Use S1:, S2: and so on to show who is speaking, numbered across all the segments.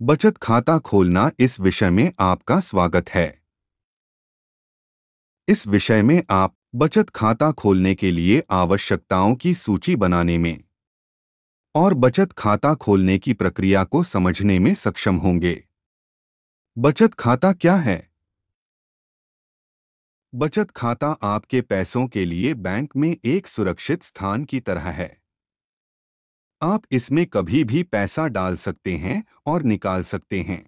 S1: बचत खाता खोलना इस विषय में आपका स्वागत है। इस विषय में आप बचत खाता खोलने के लिए आवश्यकताओं की सूची बनाने में और बचत खाता खोलने की प्रक्रिया को समझने में सक्षम होंगे। बचत खाता क्या है? बचत खाता आपके पैसों के लिए बैंक में एक सुरक्षित स्थान की तरह है। आप इसमें कभी भी पैसा डाल सकते हैं और निकाल सकते हैं।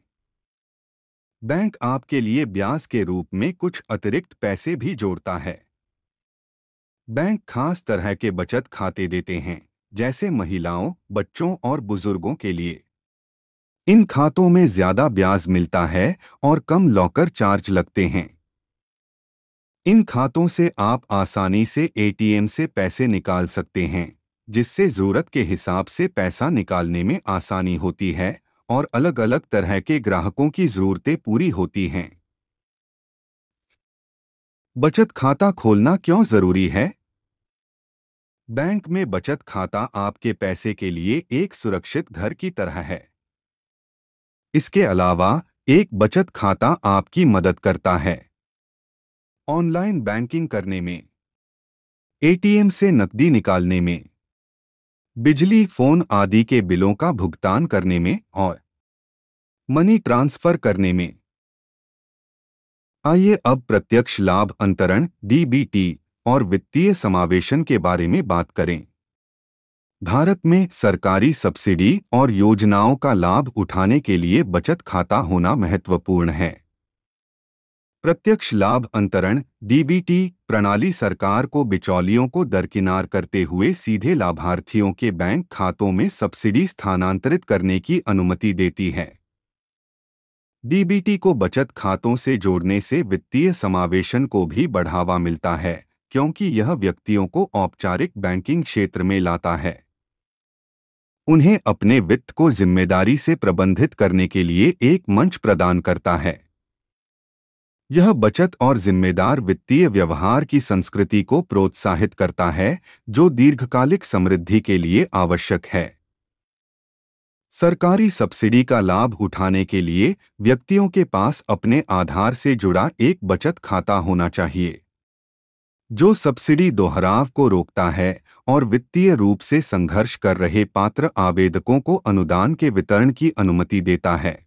S1: बैंक आपके लिए ब्याज के रूप में कुछ अतिरिक्त पैसे भी जोड़ता है। बैंक खास तरह के बचत खाते देते हैं, जैसे महिलाओं, बच्चों और बुजुर्गों के लिए। इन खातों में ज्यादा ब्याज मिलता है और कम लॉकर चार्ज लगते हैं। इन खातों से आप आसानी से एटीएम से पैसे निकाल सकते हैं, जिससे जरूरत के हिसाब से पैसा निकालने में आसानी होती है और अलग अलग तरह के ग्राहकों की जरूरतें पूरी होती हैं। बचत खाता खोलना क्यों जरूरी है? बैंक में बचत खाता आपके पैसे के लिए एक सुरक्षित घर की तरह है। इसके अलावा एक बचत खाता आपकी मदद करता है ऑनलाइन बैंकिंग करने में, एटीएम से नकदी निकालने में, बिजली, फोन आदि के बिलों का भुगतान करने में और मनी ट्रांसफर करने में। आइए अब प्रत्यक्ष लाभ अंतरण (डीबीटी) और वित्तीय समावेशन के बारे में बात करें। भारत में सरकारी सब्सिडी और योजनाओं का लाभ उठाने के लिए बचत खाता होना महत्वपूर्ण है। प्रत्यक्ष लाभ अंतरण (डीबीटी) प्रणाली सरकार को बिचौलियों को दरकिनार करते हुए सीधे लाभार्थियों के बैंक खातों में सब्सिडी स्थानांतरित करने की अनुमति देती है। डीबीटी को बचत खातों से जोड़ने से वित्तीय समावेशन को भी बढ़ावा मिलता है, क्योंकि यह व्यक्तियों को औपचारिक बैंकिंग क्षेत्र में लाता है। उन्हें अपने वित्त को जिम्मेदारी से प्रबंधित करने के लिए एक मंच प्रदान करता है। यह बचत और जिम्मेदार वित्तीय व्यवहार की संस्कृति को प्रोत्साहित करता है, जो दीर्घकालिक समृद्धि के लिए आवश्यक है। सरकारी सब्सिडी का लाभ उठाने के लिए व्यक्तियों के पास अपने आधार से जुड़ा एक बचत खाता होना चाहिए, जो सब्सिडी दोहराव को रोकता है और वित्तीय रूप से संघर्ष कर रहे पात्र आवेदकों को अनुदान के वितरण की अनुमति देता है।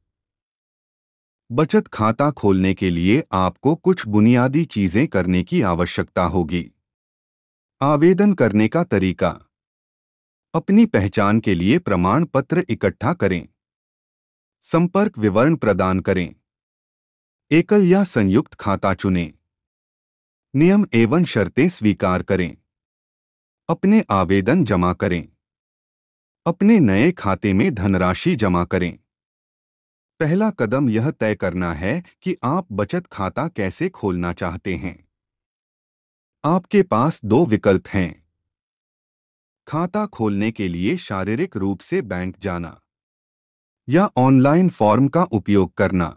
S1: बचत खाता खोलने के लिए आपको कुछ बुनियादी चीजें करने की आवश्यकता होगी। आवेदन करने का तरीका: अपनी पहचान के लिए प्रमाण पत्र इकट्ठा करें। संपर्क विवरण प्रदान करें। एकल या संयुक्त खाता चुनें। नियम एवं शर्तें स्वीकार करें। अपने आवेदन जमा करें। अपने नए खाते में धनराशि जमा करें। पहला कदम यह तय करना है कि आप बचत खाता कैसे खोलना चाहते हैं। आपके पास दो विकल्प हैं: खाता खोलने के लिए शारीरिक रूप से बैंक जाना या ऑनलाइन फॉर्म का उपयोग करना।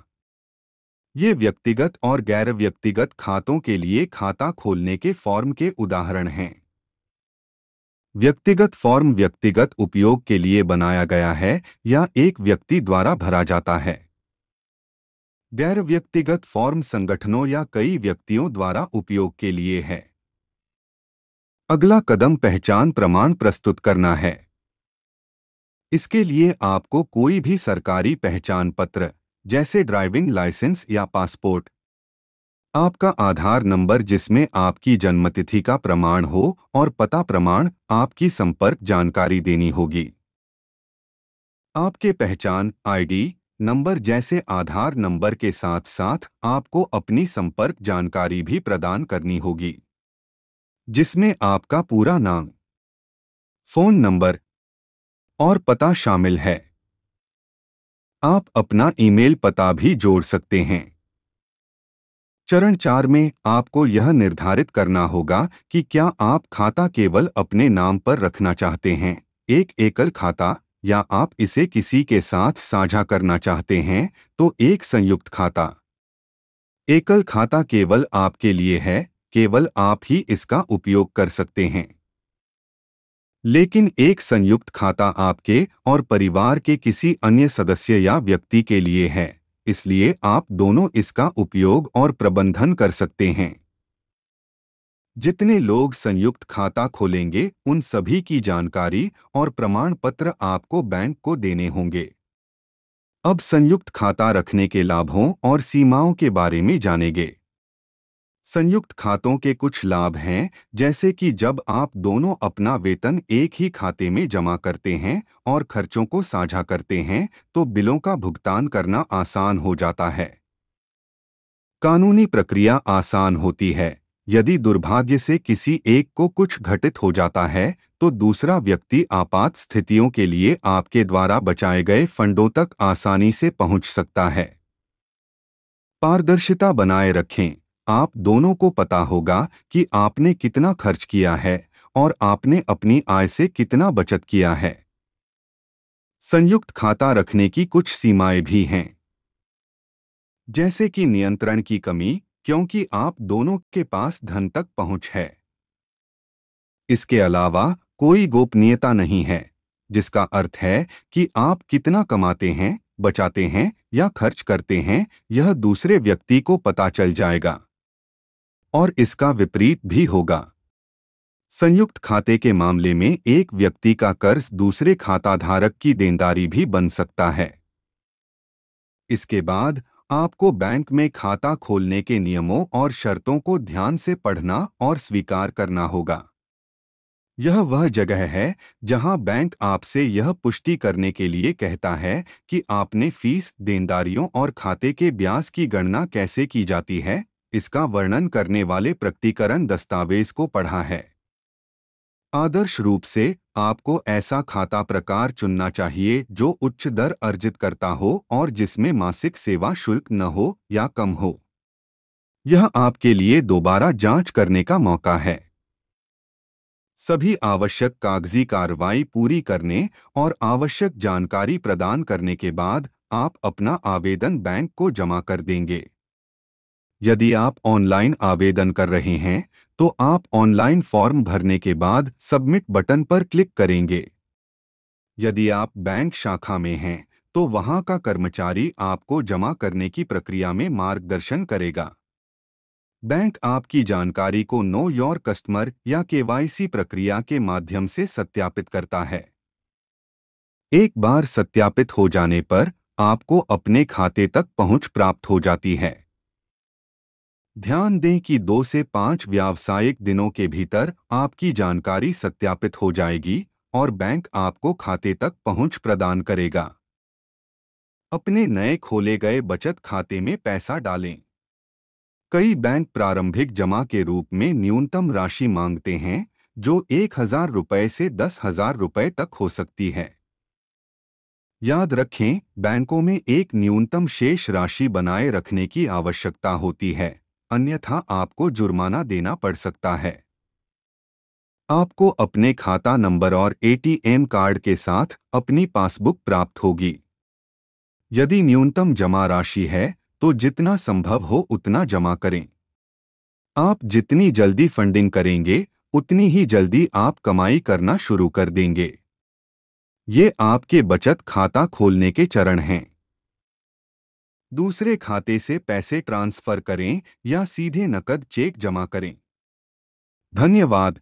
S1: ये व्यक्तिगत और गैर व्यक्तिगत खातों के लिए खाता खोलने के फॉर्म के उदाहरण हैं। व्यक्तिगत फॉर्म व्यक्तिगत उपयोग के लिए बनाया गया है या एक व्यक्ति द्वारा भरा जाता है। गैर व्यक्तिगत फॉर्म संगठनों या कई व्यक्तियों द्वारा उपयोग के लिए है। अगला कदम पहचान प्रमाण प्रस्तुत करना है। इसके लिए आपको कोई भी सरकारी पहचान पत्र, जैसे ड्राइविंग लाइसेंस या पासपोर्ट, आपका आधार नंबर जिसमें आपकी जन्मतिथि का प्रमाण हो और पता प्रमाण, आपकी संपर्क जानकारी देनी होगी। आपके पहचान आईडी नंबर जैसे आधार नंबर के साथ साथ आपको अपनी संपर्क जानकारी भी प्रदान करनी होगी, जिसमें आपका पूरा नाम, फोन नंबर और पता शामिल है। आप अपना ईमेल पता भी जोड़ सकते हैं। चरण 4 में आपको यह निर्धारित करना होगा कि क्या आप खाता केवल अपने नाम पर रखना चाहते हैं, एक एकल खाता, या आप इसे किसी के साथ साझा करना चाहते हैं, तो एक संयुक्त खाता। एकल खाता केवल आपके लिए है, केवल आप ही इसका उपयोग कर सकते हैं। लेकिन एक संयुक्त खाता आपके और परिवार के किसी अन्य सदस्य या व्यक्ति के लिए है, इसलिए आप दोनों इसका उपयोग और प्रबंधन कर सकते हैं। जितने लोग संयुक्त खाता खोलेंगे उन सभी की जानकारी और प्रमाण पत्र आपको बैंक को देने होंगे। अब संयुक्त खाता रखने के लाभों और सीमाओं के बारे में जानेंगे। संयुक्त खातों के कुछ लाभ हैं, जैसे कि जब आप दोनों अपना वेतन एक ही खाते में जमा करते हैं और खर्चों को साझा करते हैं, तो बिलों का भुगतान करना आसान हो जाता है। कानूनी प्रक्रिया आसान होती है। यदि दुर्भाग्य से किसी एक को कुछ घटित हो जाता है, तो दूसरा व्यक्ति आपात स्थितियों के लिए आपके द्वारा बचाए गए फंडों तक आसानी से पहुंच सकता है। पारदर्शिता बनाए रखें। आप दोनों को पता होगा कि आपने कितना खर्च किया है और आपने अपनी आय से कितना बचत किया है। संयुक्त खाता रखने की कुछ सीमाएं भी हैं, जैसे कि नियंत्रण की कमी, क्योंकि आप दोनों के पास धन तक पहुंच है। इसके अलावा कोई गोपनीयता नहीं है, जिसका अर्थ है कि आप कितना कमाते हैं, बचाते हैं या खर्च करते हैं, यह दूसरे व्यक्ति को पता चल जाएगा। और इसका विपरीत भी होगा। संयुक्त खाते के मामले में एक व्यक्ति का कर्ज दूसरे खाताधारक की देनदारी भी बन सकता है। इसके बाद आपको बैंक में खाता खोलने के नियमों और शर्तों को ध्यान से पढ़ना और स्वीकार करना होगा। यह वह जगह है जहां बैंक आपसे यह पुष्टि करने के लिए कहता है कि आपने फीस, देनदारियों और खाते के ब्याज की गणना कैसे की जाती है, इसका वर्णन करने वाले प्रकटीकरण दस्तावेज को पढ़ा है। आदर्श रूप से आपको ऐसा खाता प्रकार चुनना चाहिए जो उच्च दर अर्जित करता हो और जिसमें मासिक सेवा शुल्क न हो या कम हो। यह आपके लिए दोबारा जांच करने का मौका है। सभी आवश्यक कागजी कार्रवाई पूरी करने और आवश्यक जानकारी प्रदान करने के बाद आप अपना आवेदन बैंक को जमा कर देंगे। यदि आप ऑनलाइन आवेदन कर रहे हैं, तो आप ऑनलाइन फॉर्म भरने के बाद सबमिट बटन पर क्लिक करेंगे। यदि आप बैंक शाखा में हैं, तो वहां का कर्मचारी आपको जमा करने की प्रक्रिया में मार्गदर्शन करेगा। बैंक आपकी जानकारी को नो योर कस्टमर या केवाईसी प्रक्रिया के माध्यम से सत्यापित करता है। एक बार सत्यापित हो जाने पर आपको अपने खाते तक पहुंच प्राप्त हो जाती है। ध्यान दें कि 2 से 5 व्यावसायिक दिनों के भीतर आपकी जानकारी सत्यापित हो जाएगी और बैंक आपको खाते तक पहुंच प्रदान करेगा। अपने नए खोले गए बचत खाते में पैसा डालें। कई बैंक प्रारंभिक जमा के रूप में न्यूनतम राशि मांगते हैं, जो 1,000 रुपये से 10,000 रुपये तक हो सकती है। याद रखें, बैंकों में एक न्यूनतम शेष राशि बनाए रखने की आवश्यकता होती है, अन्यथा आपको जुर्माना देना पड़ सकता है। आपको अपने खाता नंबर और एटीएम कार्ड के साथ अपनी पासबुक प्राप्त होगी। यदि न्यूनतम जमा राशि है, तो जितना संभव हो उतना जमा करें। आप जितनी जल्दी फंडिंग करेंगे, उतनी ही जल्दी आप कमाई करना शुरू कर देंगे। ये आपके बचत खाता खोलने के चरण हैं। दूसरे खाते से पैसे ट्रांसफर करें या सीधे नकद चेक जमा करें। धन्यवाद।